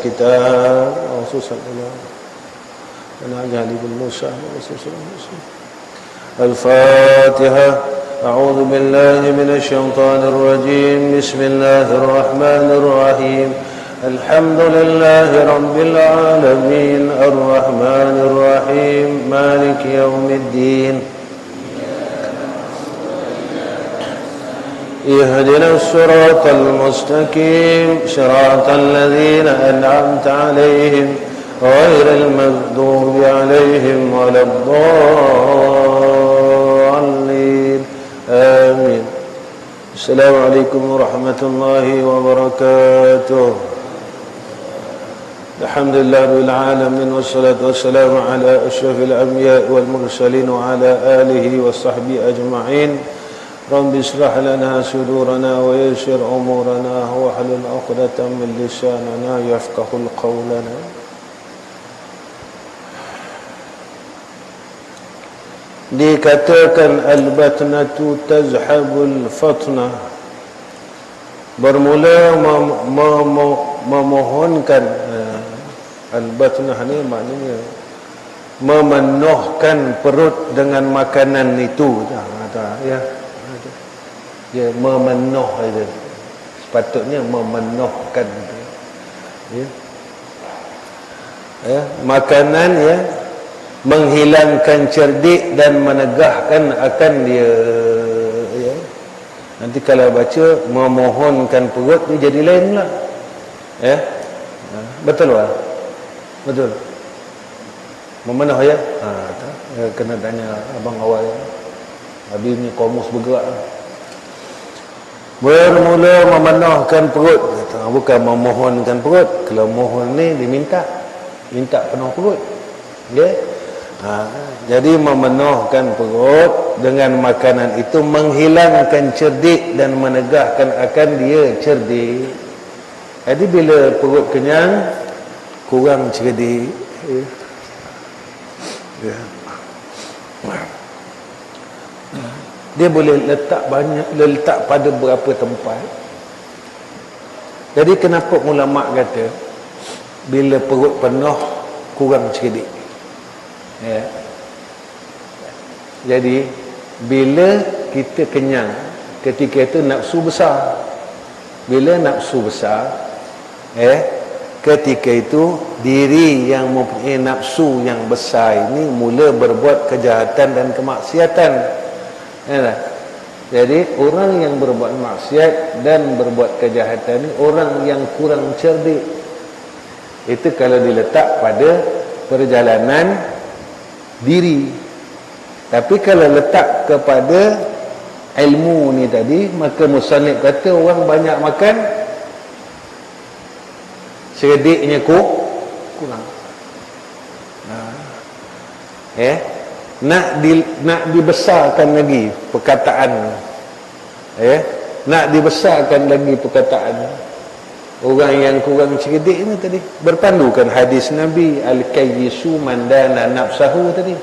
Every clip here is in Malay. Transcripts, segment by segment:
كتاب خصوصا أنا علي بن موسى الفاتحة. أعوذ بالله من الشيطان الرجيم. بسم الله الرحمن الرحيم. الحمد لله رب العالمين الرحمن الرحيم مالك يوم الدين. اهدنا الصراط المستقيم صراط الذين أنعمت عليهم غير المغضوب عليهم ولا الضالين آمين. السلام عليكم ورحمة الله وبركاته. الحمد لله رب العالمين والصلاة والسلام على أشرف الأنبياء والمرسلين وعلى آله وصحبه أجمعين. رب اشرح لنا صدورنا ويسر أمورنا واحلل عقدة من لساننا يفقهوا قولنا. Dikatakan al-batnatu tazhabul fatnah, bermula memohonkan. Al-batnah ni maknanya memenuhkan perut dengan makanan itu. Ya, dia memenuh itu. Sepatutnya memenuhkan itu. Ya, makanan ya menghilangkan cerdik dan menegahkan akan dia. Ya. Nanti kalau baca memohonkan perut dia jadi lain pula. Ya. Betul tak? Betul. Memenuh ya? Ya, kena tanya abang awal. Habis ni komus bergerak. Bermula memenuhkan perut. Bukan memohonkan perut. Kalau mohon ni diminta. Minta penuh perut. Okay? Jadi memenuhkan perut dengan makanan itu menghilangkan cerdik dan menegahkan akan dia cerdik. Jadi bila perut kenyang, kurang cerdik. Ya. Dia boleh letak pada berapa tempat. Jadi kenapa ulama kata bila perut penuh kurang cerdik? Ya. Jadi bila kita kenyang, ketika itu nafsu besar. Bila nafsu besar, ketika itu diri yang mempunyai nafsu yang besar ini mula berbuat kejahatan dan kemaksiatan. Ya. Jadi orang yang berbuat maksiat dan berbuat kejahatan ini orang yang kurang cerdik. Itu kalau diletak pada perjalanan diri. Tapi kalau letak kepada ilmu ni tadi, maka musannif kata orang banyak makan cerdiknya kurang. Nak dibesarkan lagi perkataan. Nak dibesarkan lagi perkataan. Orang yang kurang cerdik ni tadi berpandukan hadis Nabi al-kayyisu man dana nafsahu tadi.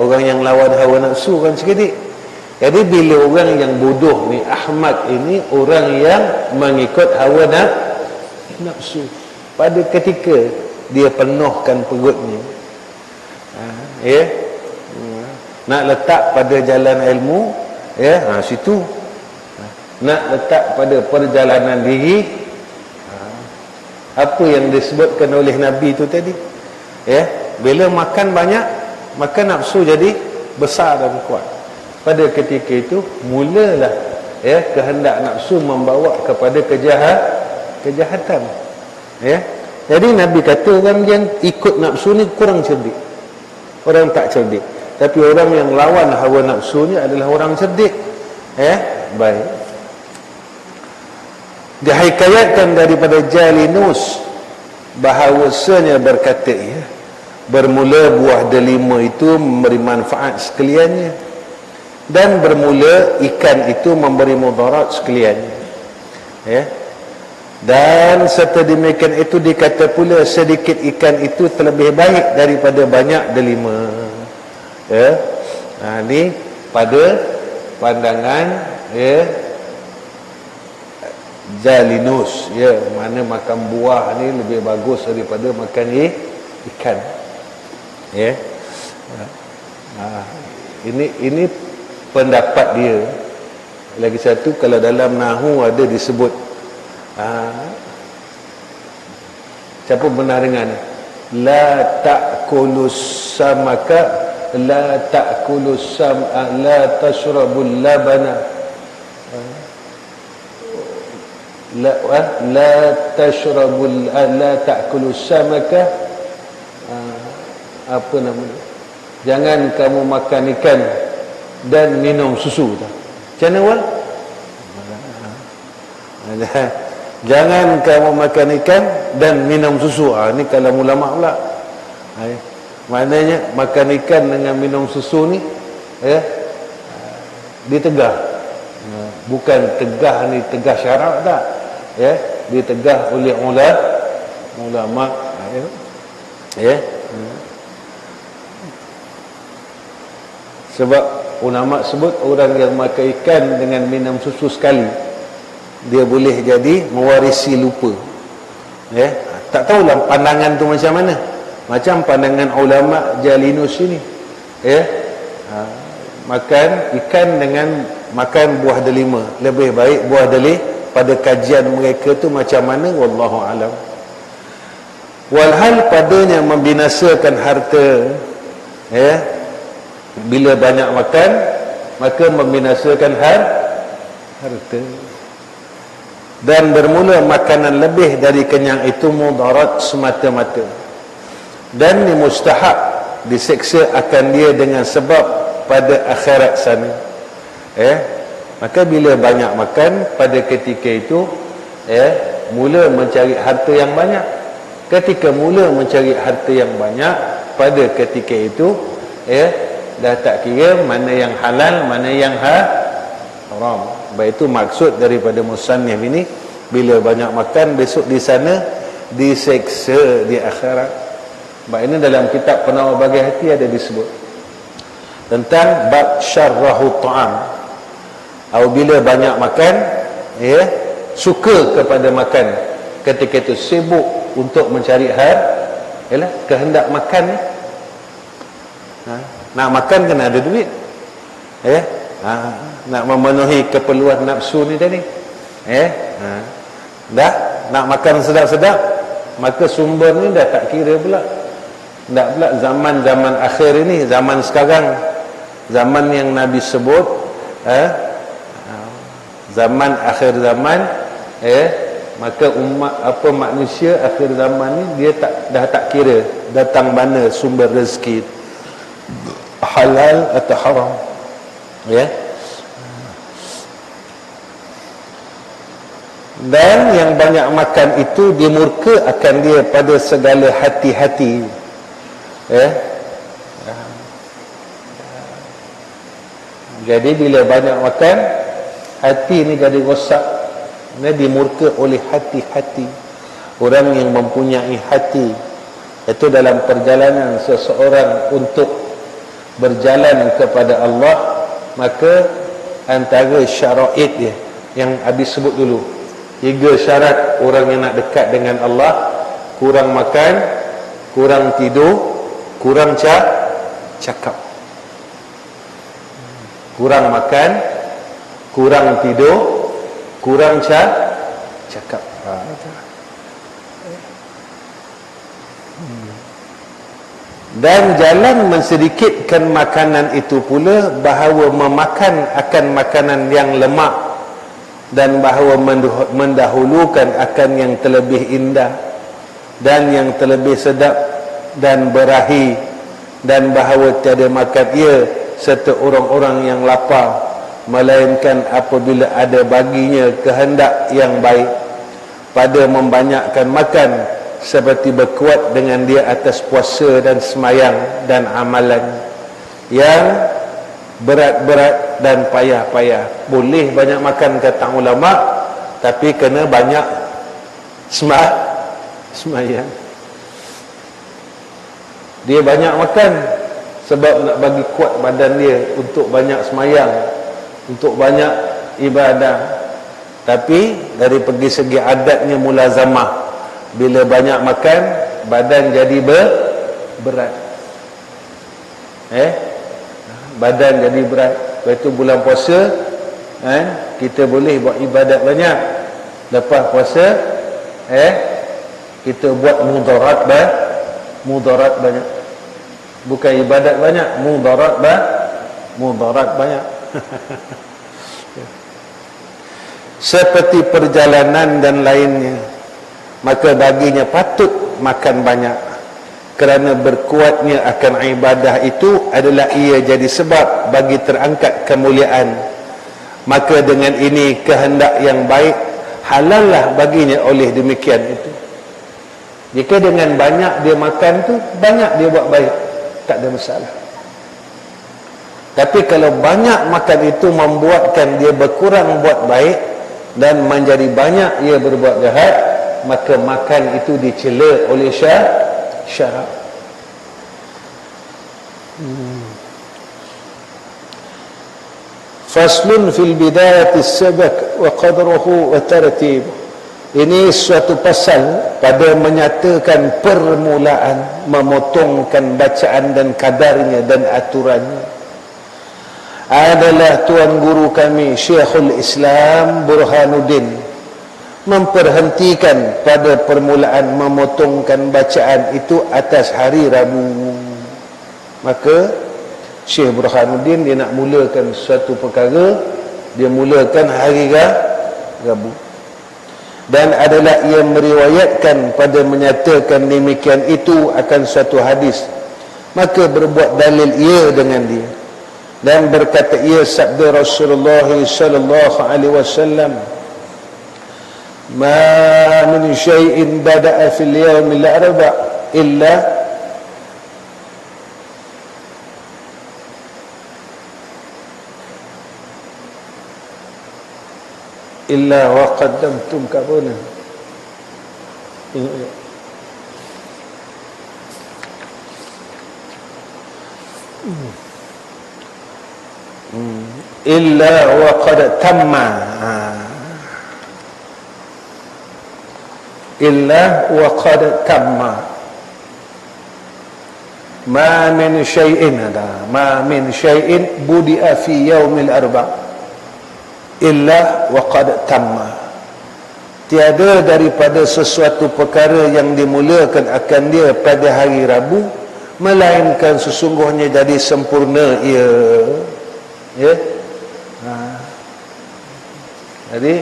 Orang yang lawan hawa nafsu kan cerdik. Jadi bila orang yang bodoh ni ahmak ini orang yang mengikut hawa nafsu. Pada ketika dia penuhkan perutnya. Nak letak pada jalan ilmu, situ. Nak letak pada perjalanan diri, apa yang disebutkan oleh Nabi itu tadi. Bila makan banyak, maka nafsu jadi besar dan kuat. Pada ketika itu mulalah kehendak nafsu membawa kepada kejahatan. Jadi Nabi kata orang yang ikut nafsu ni kurang cerdik. Orang tak cerdik. Tapi orang yang lawan hawa nafsunya adalah orang cerdik. Baik. Dihikayatkan daripada Jalinus bahawasanya berkata bermula buah delima itu memberi manfaat sekaliannya dan bermula ikan itu memberi mudarat sekaliannya. Dan serta demikian itu dikata pula sedikit ikan itu terlebih baik daripada banyak delima. Ini pada pandangan jalinus, ya, mana makan buah ni lebih bagus daripada makan ikan, ya. Ini pendapat dia. Lagi satu, kalau dalam nahu ada disebut, siapa pernah dengar ni? La ta'kulus samaka, la ta'kulus sam'a, la tashrabul labana, la tashrabul, la ta'kulus samaka, apa namanya, jangan kamu makan ikan dan minum susu. Macam mana, Wal? Jangan kamu makan ikan dan minum susu. Ni kalau ulama pula. Maknanya makan ikan dengan minum susu ni, ya, ditegah. Bukan tegah ni tegah syarak tak, ya, ditegah oleh ulama, ya. Sebab ulama sebut orang yang makan ikan dengan minum susu sekali, dia boleh jadi mewarisi lupa, ya. Tak tahulah pandangan tu macam mana. Macam pandangan ulama Jalinus ini, ya, makan ikan dengan makan buah delima, lebih baik buah delima. Pada kajian mereka tu macam mana, wallahu alam. Walhal padanya membinasakan harta, ya, bila banyak makan maka membinasakan harta. Dan bermula makanan lebih dari kenyang itu mudarat semata-mata, dan ni mustahab diseksa akan dia dengan sebab pada akhirat sana, maka bila banyak makan pada ketika itu, mula mencari harta yang banyak. Ketika mula mencari harta yang banyak pada ketika itu, dah tak kira mana yang halal, mana yang haram. Baik, itu maksud daripada musannif ini. Bila banyak makan, besok di sana diseksa di akhirat. Baik, ini dalam kitab Penawar Bagi Hati ada disebut tentang bab syarrahu ta'am. Apabila banyak makan, suka kepada makan, ketika itu sibuk untuk mencari kehendak makan ni. Nak makan kena ada duit, nak memenuhi keperluan nafsu ni tadi, dah nak makan sedap-sedap, maka sumber ni dah tak kira pula. Tak pula zaman-zaman akhir ini, zaman sekarang, zaman yang Nabi sebut, zaman akhir zaman, maka umat manusia akhir zaman ni dia dah tak kira datang mana sumber rezeki, halal atau haram, dan yang banyak makan itu dimurka akan dia pada segala hati-hati, jadi bila banyak makan, hati ni jadi rosak, dimurka oleh hati-hati. Orang yang mempunyai hati, itu dalam perjalanan seseorang untuk berjalan kepada Allah, maka antara syaraid dia yang habis sebut dulu, 3 syarat orang yang nak dekat dengan Allah: kurang makan, kurang tidur, kurang cakap. Kurang makan, kurang tidur, kurang cakap. Dan jalan mensedikitkan makanan itu pula bahawa memakan akan makanan yang lemak, dan bahawa mendahulukan akan yang terlebih indah dan yang terlebih sedap dan berahi, dan bahawa tiada makan ia serta orang-orang yang lapar, melainkan apabila ada baginya kehendak yang baik pada membanyakkan makan, seperti berkuat dengan dia atas puasa dan semayang dan amalan yang berat-berat dan payah-payah. Boleh banyak makan kata ulama, tapi kena banyak semayang. Dia banyak makan sebab nak bagi kuat badan dia untuk banyak semayang, untuk banyak ibadah. Tapi dari pergi segi adatnya mulazamah, bila banyak makan badan jadi berat. Badan jadi berat. Lepas tu bulan puasa kita boleh buat ibadat banyak. Lepas puasa kita buat mudarat banyak. Bukan ibadat banyak, mudarat banyak. Seperti perjalanan dan lainnya, maka baginya patut makan banyak, kerana berkuatnya akan ibadah itu adalah ia jadi sebab bagi terangkat kemuliaan. Maka dengan ini kehendak yang baik halallah baginya oleh demikian itu. Jika dengan banyak dia makan tu, banyak dia buat baik, tak ada masalah. Tapi kalau banyak makan itu membuatkan dia berkurang buat baik dan menjadi banyak ia berbuat jahat, maka makan itu dicela oleh syarak. Faslun fil bidayati sabak wa qadruhu wa tartib. Ini suatu pasal pada menyatakan permulaan, memotongkan bacaan dan kadarnya dan aturannya. Adalah tuan guru kami Syekhul Islam Burhanuddin memperhentikan pada permulaan memotongkan bacaan itu atas hari Rabu. Maka Syekh Burhanuddin dia nak mulakan suatu perkara, dia mulakan hari Rabu. Dan adalah ia meriwayatkan pada menyatakan demikian itu akan suatu hadis, maka berbuat dalil ia dengan dia. Dan berkata ia sabda Rasulullah sallallahu alaihi wasallam, ma min syai'in bada'a fil yawmil arba' illa wa qaddamtum kabuna. Illa wa qad tamma. Illa wa qad tamma. Ma min syai'in, ma min syai'in budi'a fi yaumil arba' illa wa qad tamma. Tiada daripada sesuatu perkara yang dimulakan akan dia pada hari Rabu melainkan sesungguhnya jadi sempurna ia. Jadi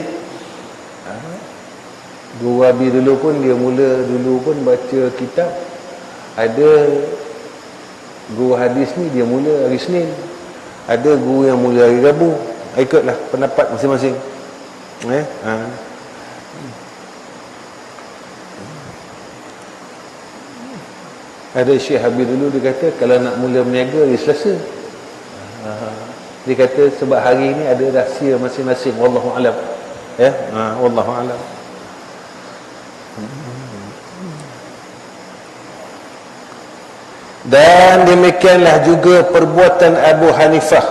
Guru Abi dulu pun dia mula dulu pun baca kitab, ada guru hadis ni dia mula hari Senin, ada guru yang mula hari Rabu. Ikutlah pendapat masing-masing. Ada Syekh Habib dulu dia kata kalau nak mula berniaga hari Selasa. Dia kata sebab hari ini ada rahsia masing-masing, wallahu alam. Wallahu alam. Dan demikianlah juga perbuatan Abu Hanifah,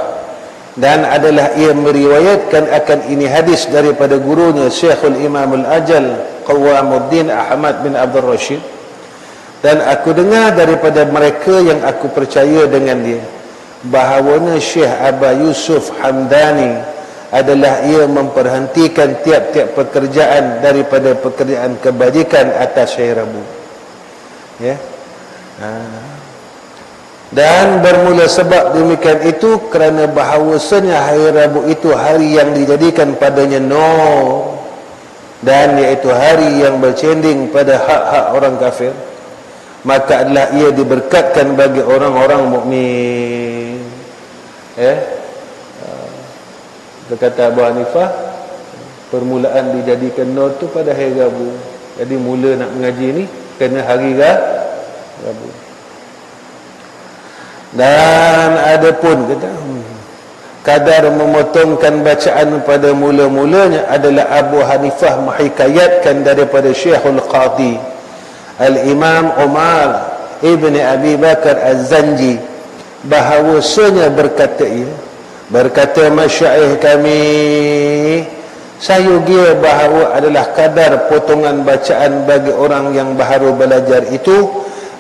dan adalah ia meriwayatkan akan ini hadis daripada gurunya Syekhul Imam Al-Ajal Qawamuddin Ahmad bin Abdul Rashid. Dan aku dengar daripada mereka yang aku percaya dengan dia, bahawanya Syekh Aba Yusuf Hamdani adalah ia memperhentikan tiap-tiap pekerjaan daripada pekerjaan kebajikan atas hari Rabu. Dan bermula sebab demikian itu kerana bahawasanya hari Rabu itu hari yang dijadikan padanya nur, dan iaitu hari yang bercending pada hak-hak orang kafir, maka adalah ia diberkatkan bagi orang-orang mukmin. Berkata Abu Hanifah, permulaan dijadikan nur tu pada hari Rabu. Jadi mula nak mengaji ni kena hari Rabu. Dan ada pun kata kadar memotongkan bacaan pada mula-mulanya adalah Abu Hanifah menghikayatkan daripada Syekhul Qadhi Al-Imam Umar Ibn Abi Bakar Az-Zanji, bahawasanya berkata ia, berkata masyaikh kami sayugia bahawa adalah kadar potongan bacaan bagi orang yang baharu belajar itu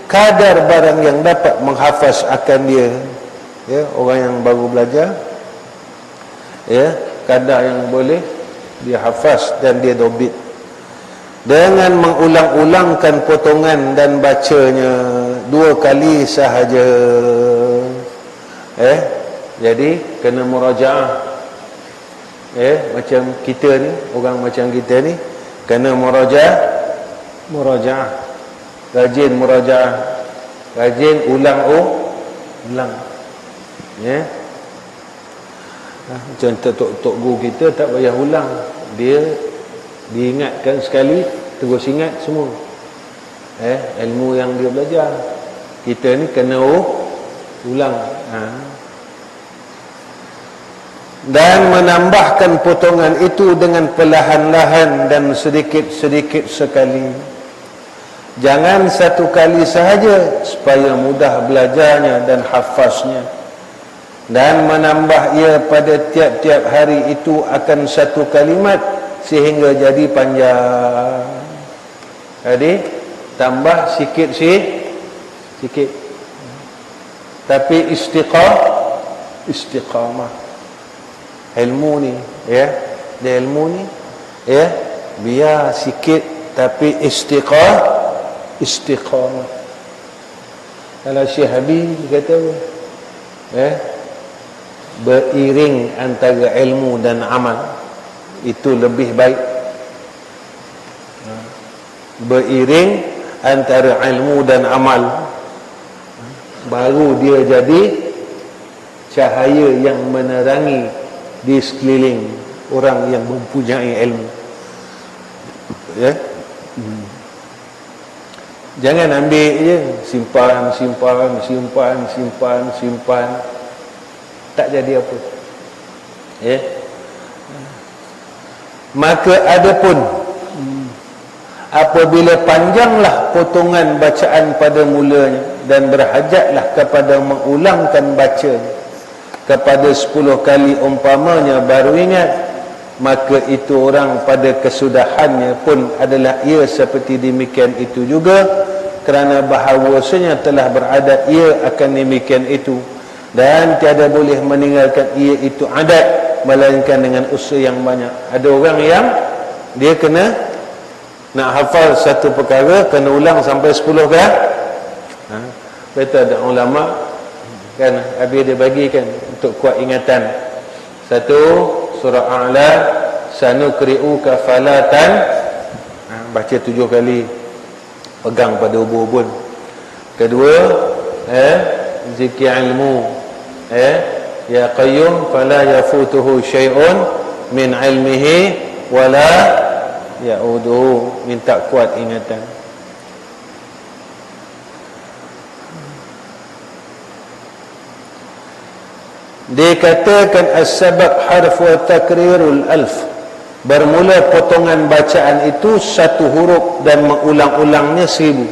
kadar barang yang dapat menghafaz akan dia, ya, orang yang baru belajar, ya, kadar yang boleh dia hafaz dan dia dobit dengan mengulang-ulangkan potongan dan bacanya 2 kali sahaja. Jadi kena murajaah. Macam kita ni, orang macam kita ni kena murajaah. Rajin murajaah, rajin ulang. Macam tok guru kita tak payah ulang, dia diingatkan sekali terus ingat semua ilmu yang dia belajar. Kita ni kena ulang. Dan menambahkan potongan itu dengan perlahan-lahan dan sedikit-sedikit sekali. Jangan satu kali sahaja, supaya mudah belajarnya dan hafaznya. Dan menambah ia pada tiap-tiap hari itu akan satu kalimat sehingga jadi panjang. Jadi tambah sikit. Tapi istiqamah. Ilmu ni, dia ilmu ni, biar sikit tapi istiqamah. Kalau Syekh Habib kata beriring antara ilmu dan amal itu lebih baik. Beriring antara ilmu dan amal, baru dia jadi cahaya yang menerangi di sekeliling orang yang mempunyai ilmu. Jangan ambil je, simpan, tak jadi apa. Maka adapun apabila panjanglah potongan bacaan pada mulanya dan berhajatlah kepada mengulangkan bacanya kepada 10 kali umpamanya baru ingat, maka itu orang pada kesudahannya pun adalah ia seperti demikian itu juga, kerana bahawasanya telah beradat ia akan demikian itu, dan tiada boleh meninggalkan ia itu adat melainkan dengan usaha yang banyak. Ada orang yang dia kena nak hafal satu perkara kena ulang sampai 10 kali. Betul ada ulama kan, habis dia bagikan untuk kuat ingatan. Satu, surah A'la, sanukri'uka falatan, baca 7 kali, pegang pada ubun-ubun. Kedua, zikir ilmu, ya qayyum fala yafutuhu syai'un min ilmihi wala ya'uduhu, minta kuat ingatan. Dikatakan as-sabab harf wa takrirul alf, bermula potongan bacaan itu satu huruf dan mengulang-ulangnya 1000.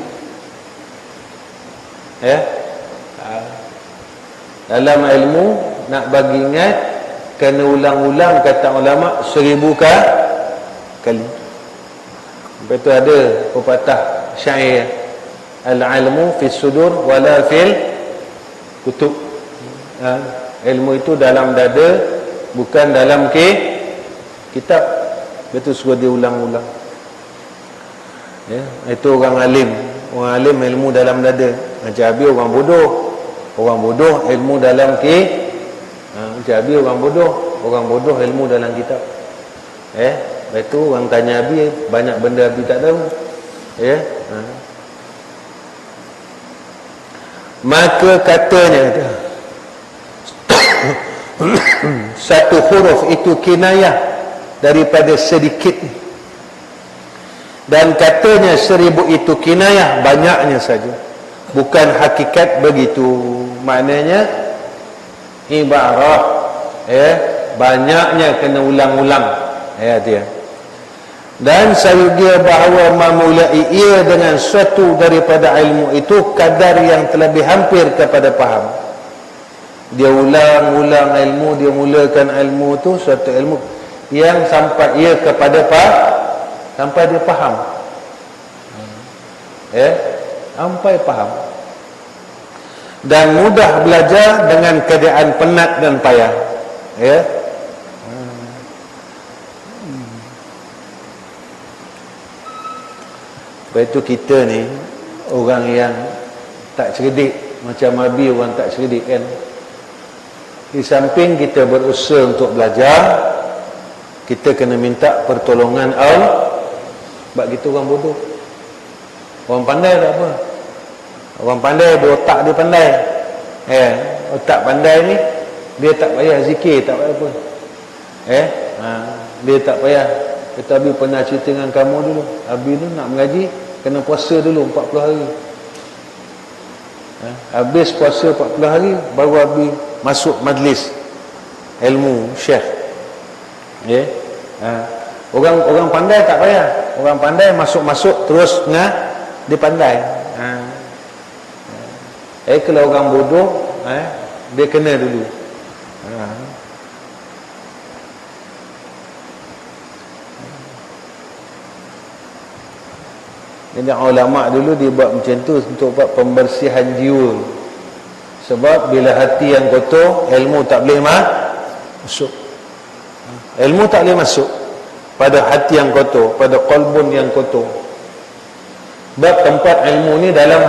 Dalam ilmu nak bagi ingat kena ulang-ulang, kata ulama 1000 kali. Lepas tu ada pepatah syair, al-ilmu fi sudur wala fil kutub. Ilmu itu dalam dada, bukan dalam kitab. Betul, suruh dia ulang-ulang. Itu orang alim. Orang alim ilmu dalam dada. Macam habis orang bodoh. Orang bodoh ilmu dalam macam habis orang bodoh. Orang bodoh ilmu dalam kitab. Lepas tu orang tanya habis, banyak benda habis tak tahu. Maka katanya satu huruf itu kinayah daripada sedikit, dan katanya 1000 itu kinayah banyaknya saja, bukan hakikat begitu. Maknanya ibarat banyaknya kena ulang-ulang dia. Dan sayugia bahawa memulai ia dengan suatu daripada ilmu itu kadar yang terlebih hampir kepada faham. Dia ulang-ulang ilmu, dia mulakan ilmu tu, suatu ilmu yang sampai ia kepada sampai dia faham, sampai faham, dan mudah belajar dengan keadaan penat dan payah. Sebab itu kita ni orang yang tak cerdik, macam Abi orang tak cerdik kan. Di samping kita berusaha untuk belajar, kita kena minta pertolongan Allah. Sebab kita orang bodoh. Orang pandai tak apa. Orang pandai, otak dia pandai. Otak pandai ni, dia tak payah zikir, tak payah apa. Dia tak payah. Kata Abi pernah cerita dengan kamu dulu. Abi tu nak mengaji, kena puasa dulu 40 hari. Habis puasa 40 hari, baru Abi masuk majlis ilmu syekh. Orang pandai tak payah. Orang pandai masuk-masuk terus dia pandai. Kalau orang bodoh, dia kena dulu. Jadi ulama dulu dia buat macam tu untuk buat pembersihan jiwa. Sebab bila hati yang kotor, ilmu tak boleh masuk. Ilmu tak boleh masuk pada hati yang kotor, pada qalbun yang kotor. Sebab tempat ilmu ni dalam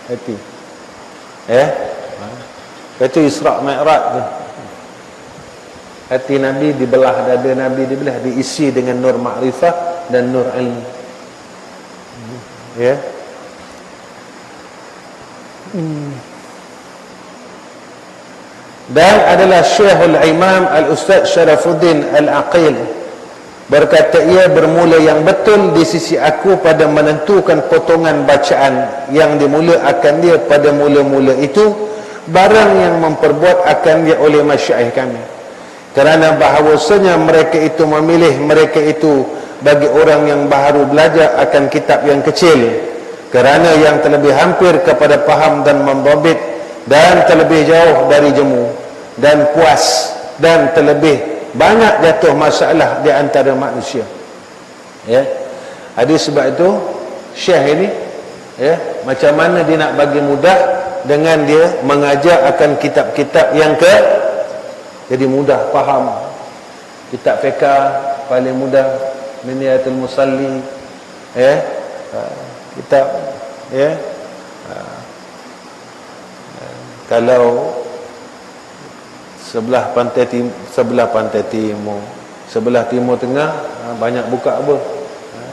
hati. Itu Isra' Mi'raj tu. Hati Nabi dibelah, dada Nabi dibelah, diisi dengan nur ma'rifah dan nur ilmu. Dan adalah Syekhul Imam Al-Ustaz Syarafuddin Al-Aqil berkata, ia bermula yang betul di sisi aku pada menentukan potongan bacaan yang dimula akan dia pada mula-mula itu, barang yang memperbuat akan dia oleh masyayikh kami, kerana bahawasanya mereka itu memilih mereka itu bagi orang yang baru belajar akan kitab yang kecil, kerana yang terlebih hampir kepada faham dan membabit, dan terlebih jauh dari jemu dan puas, dan terlebih banyak jatuh masalah di antara manusia. Jadi sebab itu Syekh ini macam mana dia nak bagi mudah dengan dia mengajar akan kitab-kitab yang jadi mudah faham. Kitab fiqh paling mudah, Minyatul Musalli, kitab kalau sebelah pantai timur, sebelah timur tengah banyak buka apa?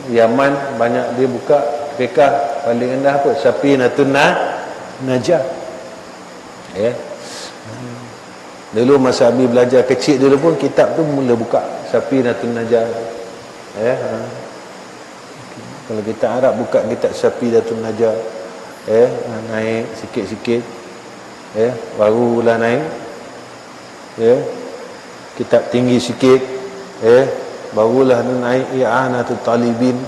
Yaman banyak dia buka fiqh paling rendah apa? Safinatun Najah. Dulu masa Abi belajar kecil dulu pun kitab tu mula buka Safinatun Najah. Kalau kita Arab buka kitab Safinatun Najah, naik sikit-sikit, barulah naik, kitab tinggi sikit, barulah naik I'anatul Talibin,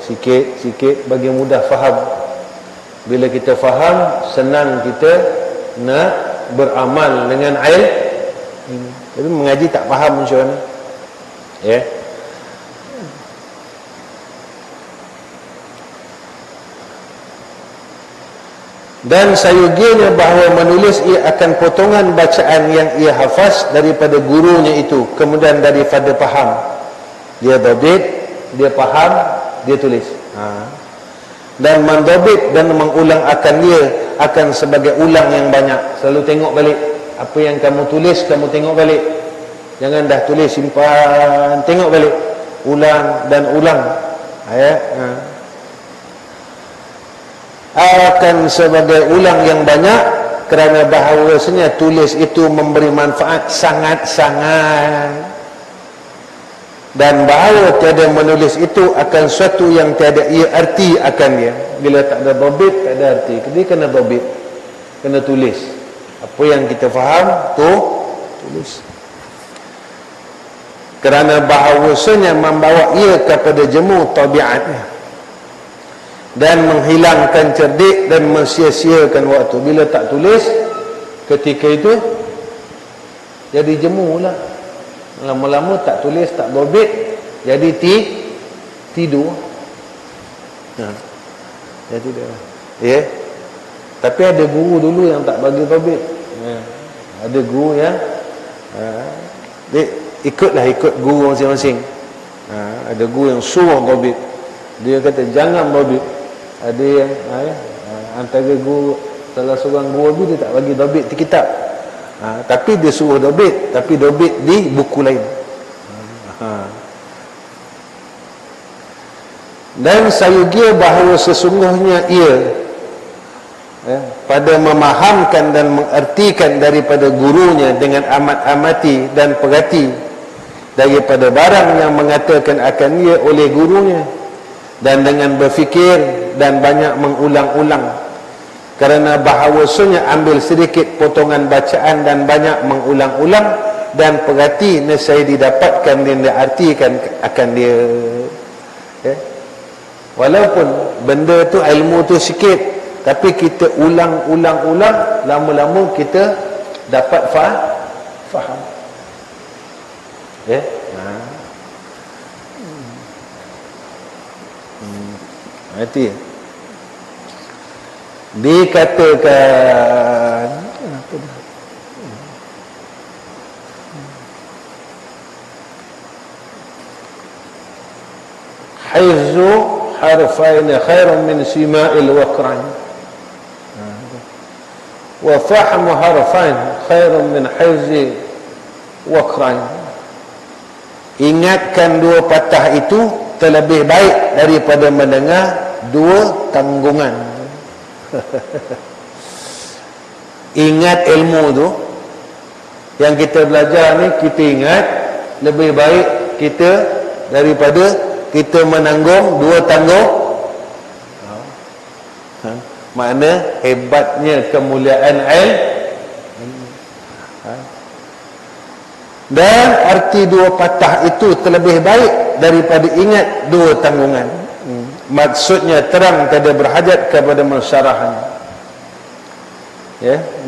sikit-sikit bagi mudah faham. Bila kita faham, senang kita nak beramal dengan ilmu. Tapi mengaji tak faham macam mana, dan sayugianya bahawa menulis ia akan potongan bacaan yang ia hafaz daripada gurunya itu, kemudian daripada faham dia dobit, dia faham, dia tulis, dan mendobit dan mengulang akan dia akan sebagai ulang yang banyak. Selalu tengok balik apa yang kamu tulis, kamu tengok balik, jangan dah tulis simpan, tengok balik, ulang dan ulang. Akan sebagai ulang yang banyak, kerana bahawasanya tulis itu memberi manfaat sangat-sangat, dan bahawa tiada menulis itu akan suatu yang tiada ia arti akan dia. Bila tak ada dobit, tak ada arti. Dia kena dobit, kena tulis apa yang kita faham tu tulis, kerana bahawasanya membawa ia kepada jemu tabiatnya dan menghilangkan cerdik dan mensia-siakan waktu. Bila tak tulis ketika itu, jadi jemu lah, Lama-lama tak tulis, tak dobit, jadi tidur. Jadi dia. Tapi ada guru dulu yang tak bagi dobit. Ada guru yang dia ikut guru masing-masing. Ada guru yang suruh dobit. Dia kata jangan dobit. Ada yang antara guru, salah seorang guru dia tak bagi dobit di kitab. Tapi dia suruh dobit, tapi dobit di buku lain. Dan sayugia bahawa sesungguhnya ia pada memahamkan dan mengertikan daripada gurunya dengan amat-amati dan perhati daripada barang yang mengatakan akan ia oleh gurunya, dan dengan berfikir dan banyak mengulang-ulang, kerana bahawasanya ambil sedikit potongan bacaan dan banyak mengulang-ulang dan perhati, nescaya didapatkan dan diartikan akan dia. Walaupun benda tu, ilmu tu sikit, tapi kita ulang-ulang-ulang, lama-lama kita dapat faham. Hati. Dikatakan haizu harfain khairun min sima'il waqrain, wa fahmu harfain khairun min haizi waqrain. Ingatkan dua patah itu terlebih baik daripada mendengar dua tanggungan. Ingat ilmu tu yang kita belajar ni, kita ingat lebih baik kita daripada kita menanggung dua tanggung. Makna hebatnya kemuliaan dan arti dua patah itu terlebih baik daripada ingat dua tanggungan. Maksudnya terang, tiada berhajat kepada mensyarahan.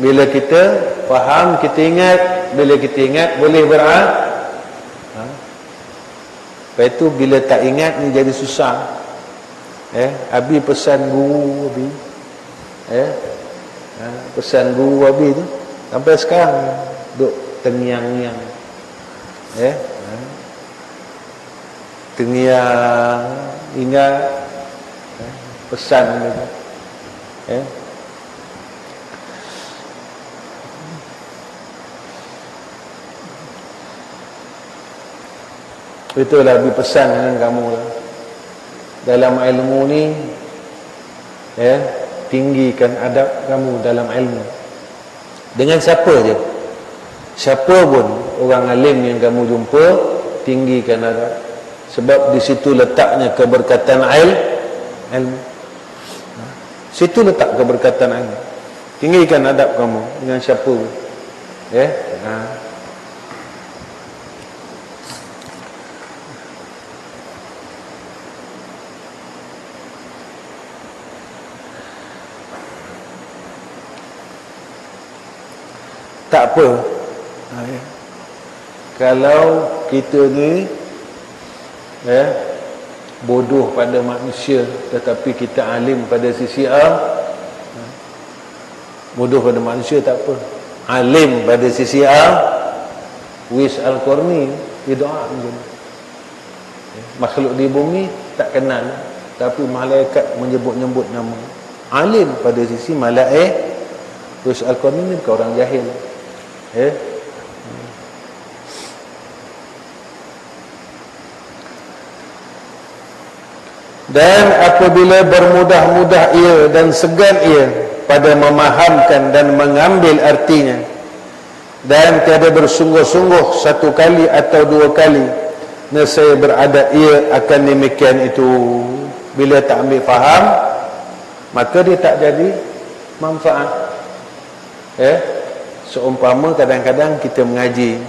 Bila kita faham, kita ingat. Bila kita ingat, boleh beramal. Lepas itu bila tak ingat ni jadi susah. Abi pesan guru Abi. Pesan guru Abi tu sampai sekarang duk tengiang-ngiang. Tengiang, ingat pesan gitu. Itulah Abi pesan dengan kamu lah. Dalam ilmu ni, tinggikan adab kamu dalam ilmu. Dengan siapa je, siapa pun orang alim yang kamu jumpa, tinggikan adab. Sebab di situ letaknya keberkatan ilmu. Situ letak keberkatan ilmu. Tinggikan adab kamu dengan siapa pun. Tak apa. Kalau kita ni bodoh pada manusia, tetapi kita alim pada sisi bodoh pada manusia tak apa, alim pada sisi Uwais Al-Qarni dia doa macam ni. Makhluk di bumi tak kenal, tapi malaikat menyebut-nyebut nama. Alim pada sisi malaikat. Uwais Al-Qarni ni bukan orang jahil. Dan apabila bermudah-mudah ia dan segan ia pada memahamkan dan mengambil artinya, dan tiada bersungguh-sungguh satu kali atau dua kali, nescaya berada ia akan demikian itu. Bila tak ambil faham, maka dia tak jadi manfaat. Seumpama kadang-kadang kita mengaji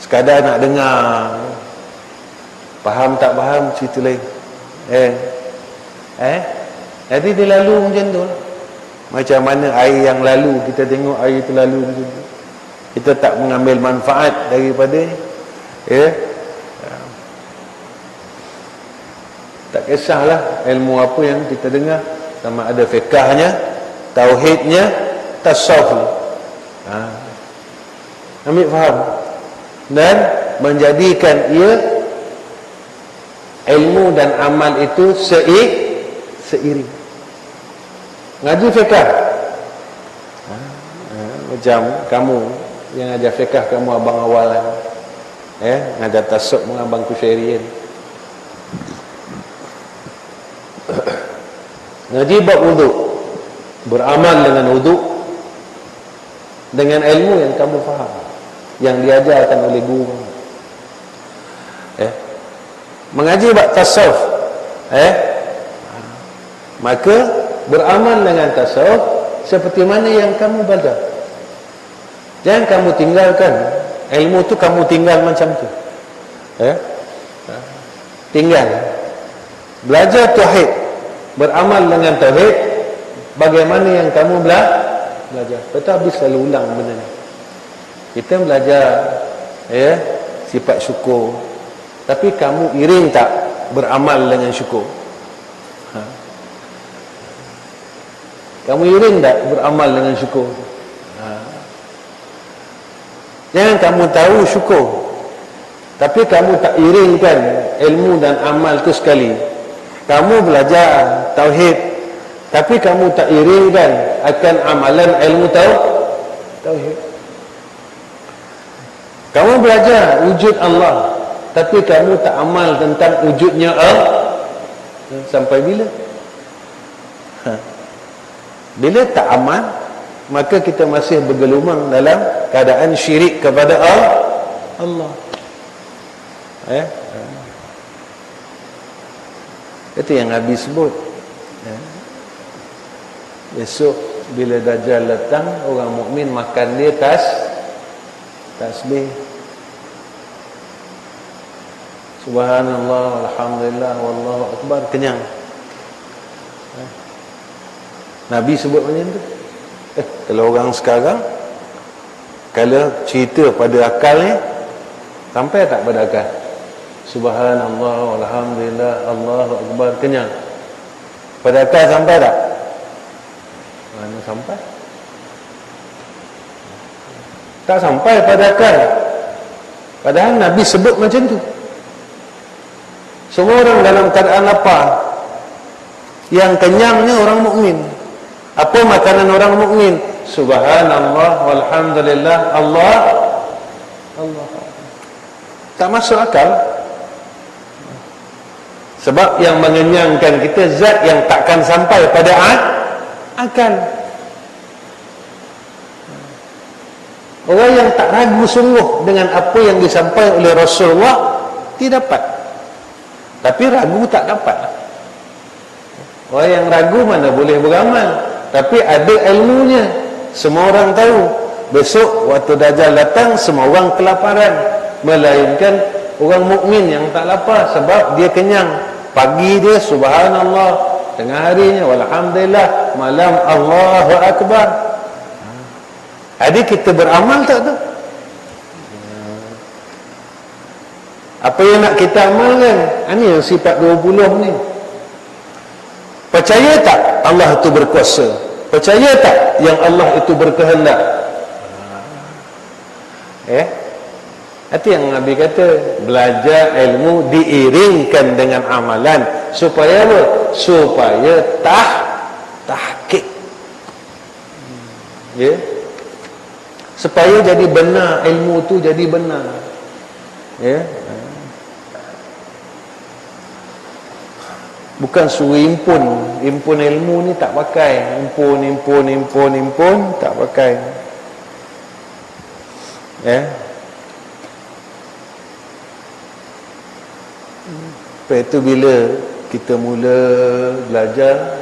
sekadar nak dengar, faham tak faham cerita lain. Jadi dia lalu macam tu. Macam mana air yang lalu, kita tengok air itu lalu macam tu. Kita tak mengambil manfaat daripada Ya. Tak kisahlah ilmu apa yang kita dengar, sama ada fiqahnya, tauhidnya, tasawuf. Ambil faham dan menjadikan ia ilmu dan amal itu seiring. Ngaji fiqah, macam kamu yang ajar fiqah, kamu abang awalan, ngajar tasawuf dengan abang Kushairian. Ngaji bab wuduk, beramal dengan wuduk dengan ilmu yang kamu faham, yang diajarkan oleh guru. Mengaji bab tasawuf, maka beramal dengan tasawuf seperti mana yang kamu belajar. Jangan kamu tinggalkan ilmu tu, kamu tinggal macam tu. Tinggal belajar tauhid, beramal dengan tauhid bagaimana yang kamu belajar. Betul, habis selalu ulang benda ni. Kita belajar sifat syukur, tapi kamu iring tak beramal dengan syukur? Kamu iring tak beramal dengan syukur? Jangan kamu tahu syukur, tapi kamu tak iringkan ilmu dan amal tu sekali. Kamu belajar tauhid, tapi kamu tak iringkan akan amalan ilmu tauhid. Kamu belajar wujud Allah, tapi kamu tak amal tentang wujudnya Allah. Sampai bila? Bila tak amal, maka kita masih bergelumang dalam keadaan syirik kepada Allah. Itu yang Nabi sebut. Besok bila Dajjal datang, orang mukmin makan dia tasbih. Subhanallah, alhamdulillah, wallahu akbar, kenyang. Nabi sebut macam tu. Kalau orang sekarang, kalau cerita pada akalnya, sampai tak pada akal? Subhanallah, alhamdulillah, Allahu akbar, kenyang. Pada akal sampai tak? Mana sampai? Tak sampai pada akal. Padahal Nabi sebut macam tu. Semua orang dalam keadaan lapar, yang kenyangnya orang mukmin. Apa makanan orang mukmin? Subhanallah, walhamdulillah, Allah. Tak masuk akal. Sebab yang mengenyangkan kita zat yang takkan sampai pada akal. Orang yang tak ragu sungguh dengan apa yang disampaikan oleh Rasulullah, tidak dapat. Tapi ragu tak dapat. Orang yang ragu mana boleh beramal, tapi ada ilmunya. Semua orang tahu besok waktu Dajjal datang, semua orang kelaparan, melainkan orang mukmin yang tak lapar, sebab dia kenyang. Pagi dia subhanallah, tengah harinya walhamdulillah, malam Allahu akbar. Jadi kita beramal tak tu? Apa yang nak kita amalkan? Ini yang sifat 20 ni. Percaya tak Allah itu berkuasa? Percaya tak yang Allah itu berkehendak? Itu yang Nabi kata, belajar ilmu diiringkan dengan amalan. Supaya apa? Supaya tahqiq. Supaya jadi benar, ilmu tu jadi benar. Bukan suruh impun ilmu ni tak pakai. Impun tak pakai. Lepas itu bila kita mula belajar,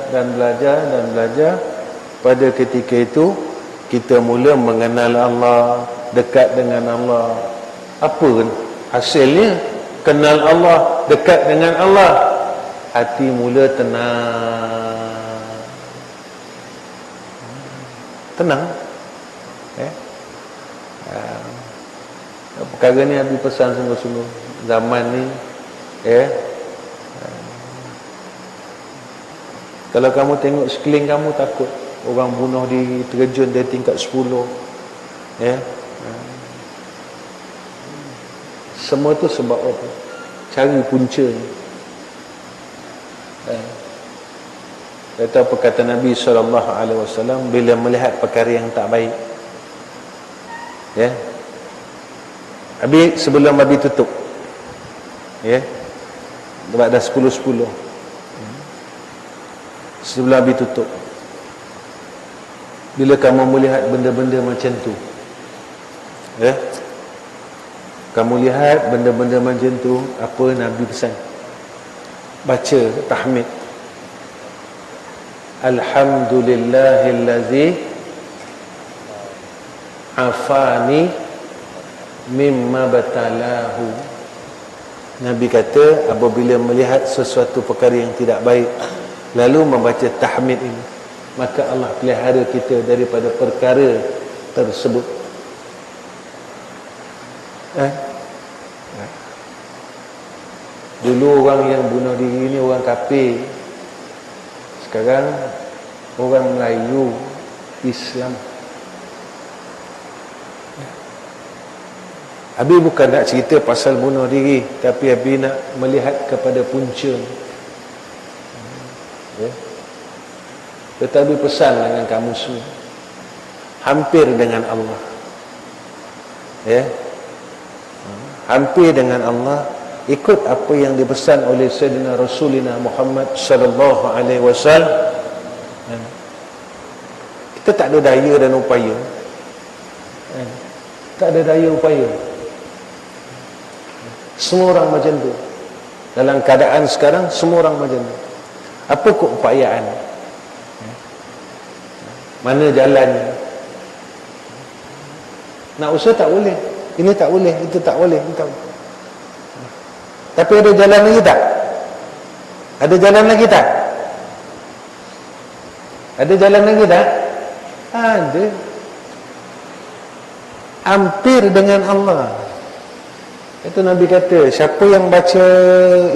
pada ketika itu kita mula mengenal Allah, dekat dengan Allah. Apa hasilnya? Kenal Allah, dekat dengan Allah, hati mula tenang. Perkara ni Nabi pesan sungguh-sungguh. Zaman ni kalau kamu tengok sekeliling kamu, takut orang bunuh diri, terjun dari tingkat 10, semua tu sebab apa? Cari puncanya. Kata apa kata Nabi SAW bila melihat perkara yang tak baik, Habis sebelum Nabi tutup, sebab dah 10:10, sebelum Nabi tutup, bila kamu melihat benda-benda macam tu, kamu lihat benda-benda macam tu, apa Nabi pesan? Baca tahmid. Alhamdulillahillazi afani mimma batalahu. Nabi kata apabila melihat sesuatu perkara yang tidak baik lalu membaca tahmid ini, maka Allah pelihara kita daripada perkara tersebut. Dulu orang yang bunuh diri ni orang kafir, sekarang orang Melayu Islam. Abi bukan nak cerita pasal bunuh diri, tapi Abi nak melihat kepada punca. Tetapi pesan dengan kamu semua, hampir dengan Allah, hampir dengan Allah, ikut apa yang dipesan oleh Sayyidina Rasulina Muhammad sallallahu alaihi wasallam. Kita tak ada daya dan upaya, tak ada daya upaya. Semua orang macam tu. Dalam keadaan sekarang semua orang macam tu. Apa keupayaan? Mana jalannya? Nak usaha tak boleh, ini tak boleh, itu tak boleh, ini tak boleh. Tapi ada jalan lagi tak? Ada jalan lagi tak? Ada jalan lagi tak? Ada. Hampir dengan Allah. Itu Nabi kata, siapa yang baca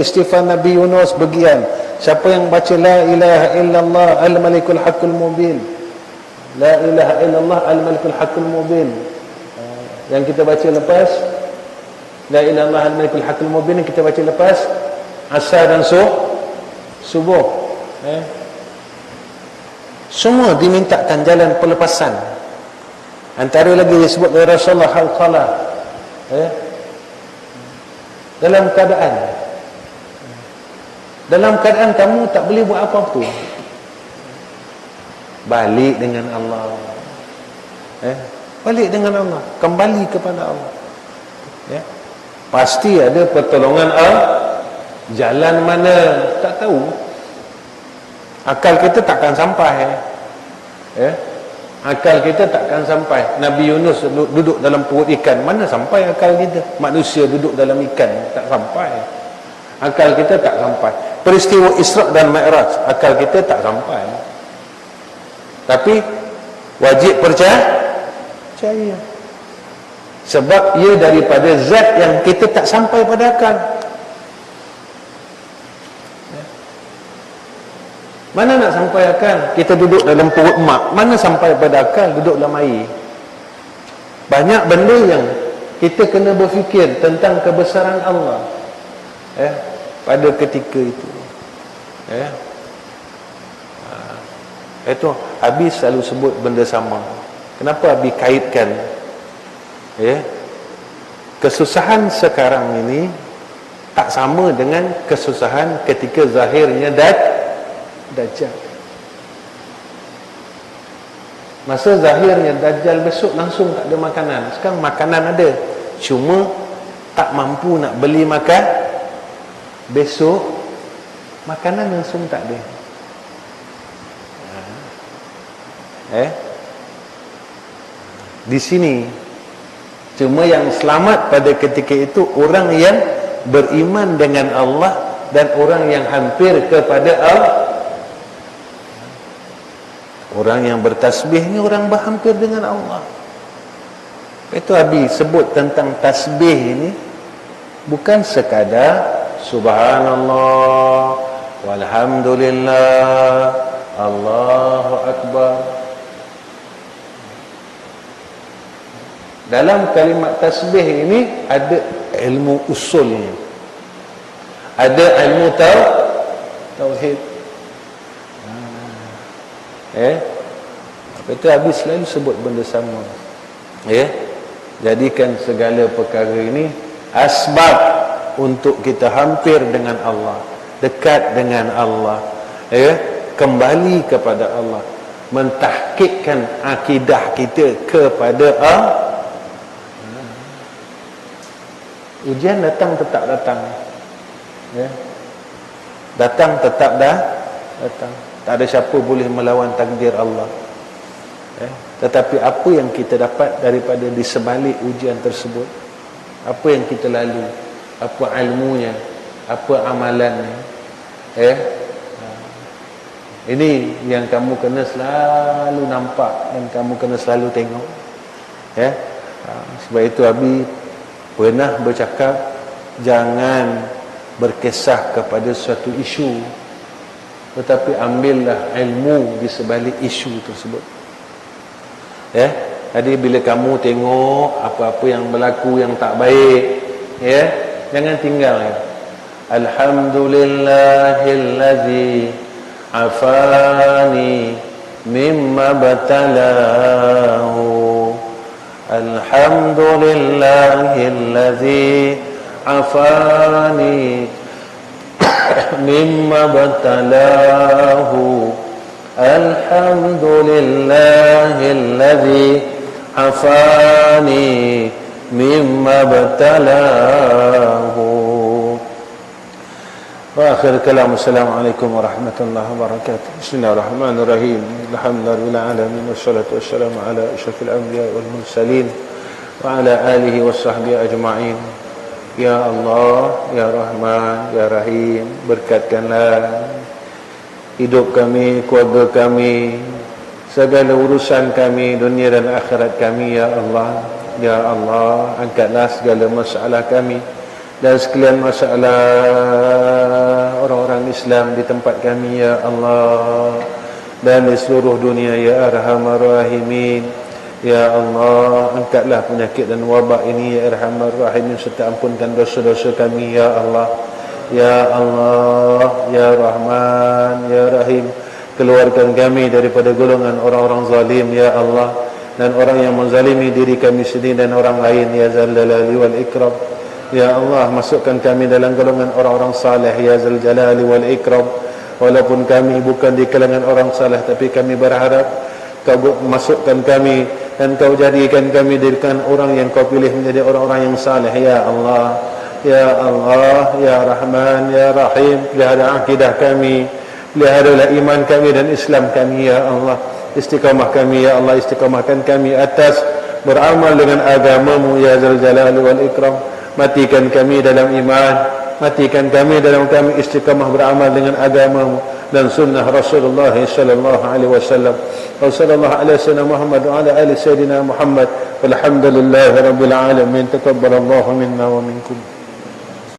istighfar Nabi Yunus bagian, siapa yang baca la ilaha illallah al-malikul haqqul mubin, la ilaha illallah al-malikul haqqul mubin, yang kita baca lepas la ilaha illallah al-malikul haqqul mubin, yang kita baca lepas asar dan subuh, semua dimintakan jalan pelepasan. Antara lagi disebut oleh Rasulullah Al-Qalah, dalam keadaan kamu tak boleh buat apa-apa, balik dengan Allah, balik dengan Allah, kembali kepada Allah, pasti ada pertolongan Allah. Jalan mana tak tahu, akal kita takkan sampai, akal kita takkan sampai. Nabi Yunus duduk dalam perut ikan, mana sampai akal kita? Manusia duduk dalam ikan, tak sampai, akal kita tak sampai. Peristiwa Isra' dan Mi'raj, akal kita tak sampai. Tapi wajib percaya, sebab ia daripada zat yang kita tak sampai pada akal. Mana nak sampai akal? Kita duduk dalam perut mak, mana sampai pada akal duduk dalam air? Banyak benda yang kita kena berfikir tentang kebesaran Allah, pada ketika itu. Itu Abi selalu sebut benda sama. Kenapa Abi kaitkan kesusahan sekarang ini tak sama dengan kesusahan ketika zahirnya Dajjal. Masa zahirnya Dajjal besok langsung tak ada makanan. Sekarang makanan ada, cuma tak mampu nak beli makan. Besok makanan langsung tak ada. Di sini cuma yang selamat pada ketika itu orang yang beriman dengan Allah dan orang yang hampir kepada Allah. Orang yang bertasbih ni orang berhampir dengan Allah. Itu Abi sebut tentang tasbih ini bukan sekadar subhanallah walhamdulillah Allahu akbar. Dalam kalimat tasbih ini ada ilmu usulnya, ada ilmu tauhid. Apa itu Abi selalu sebut benda sama. Jadikan segala perkara ini asbab untuk kita hampir dengan Allah, dekat dengan Allah, kembali kepada Allah, mentahqiqkan akidah kita kepada Allah. Ujian datang tetap datang, datang tetap datang. Tak ada siapa boleh melawan takdir Allah. Tetapi apa yang kita dapat daripada di sebalik ujian tersebut, apa yang kita lalui, apa ilmunya, apa amalannya, ini yang kamu kena selalu nampak dan kamu kena selalu tengok. Sebab itu Abi pernah bercakap, jangan berkisah kepada suatu isu, tetapi ambillah ilmu di sebalik isu tersebut. Jadi bila kamu tengok apa-apa yang berlaku yang tak baik, jangan tinggal. Alhamdulillahillazi afani mimma batalahu. Alhamdulillahillazi afani mimma batalahu. Alhamdulillahilladzi afani mimma batalahu. Wa akhir kalam, assalamualaikum warahmatullahi wabarakatuh. Bismillahirrahmanirrahim. Alhamdulillahirabbil alamin wassalatu wassalamu ala asyrafil anbiya'i wal mursalin wa ala alihi washabbihi ajma'in. Ya Allah, ya Rahman, ya Rahim, berkatkanlah hidup kami, keluarga kami, segala urusan kami, dunia dan akhirat kami, ya Allah. Ya Allah, angkatlah segala masalah kami dan sekalian masalah orang-orang Islam di tempat kami, ya Allah, dan di seluruh dunia, ya Arhamar Rahimin. Ya Allah, angkatlah penyakit dan wabak ini, ya Arhamar Rahimin, serta ampunkan dosa-dosa kami, ya Allah. Ya Allah, ya Rahman, ya Rahim, keluarkan kami daripada golongan orang-orang zalim, ya Allah, dan orang yang menzalimi diri kami sendiri dan orang lain, ya Zal Jalali wal Ikram. Ya Allah, masukkan kami dalam golongan orang-orang saleh, ya Zal Jalali wal Ikram. Walaupun kami bukan di kalangan orang saleh, tapi kami berharap Kau masukkan kami dan Kau jadikan kami dirikan orang yang Kau pilih menjadi orang-orang yang saleh, ya Allah. Ya Allah, ya Rahman, ya Rahim, pelihara akidah kami, peliharalah iman kami dan Islam kami, ya Allah. Istiqamah kami, ya Allah, istiqamahkan kami atas beramal dengan agamamu, ya Zal Jalali wal Ikram. Matikan kami dalam iman, matikan kami dalam kami istiqamah beramal dengan agamamu dan sunnah Rasulullah sallallahu alaihi wasallam. Wa sallallahu alaihi wasallam Muhammad wa ala ali sayyidina Muhammad. Walhamdulillahirabbil alamin. Taqabbalallahu minna wa minkum.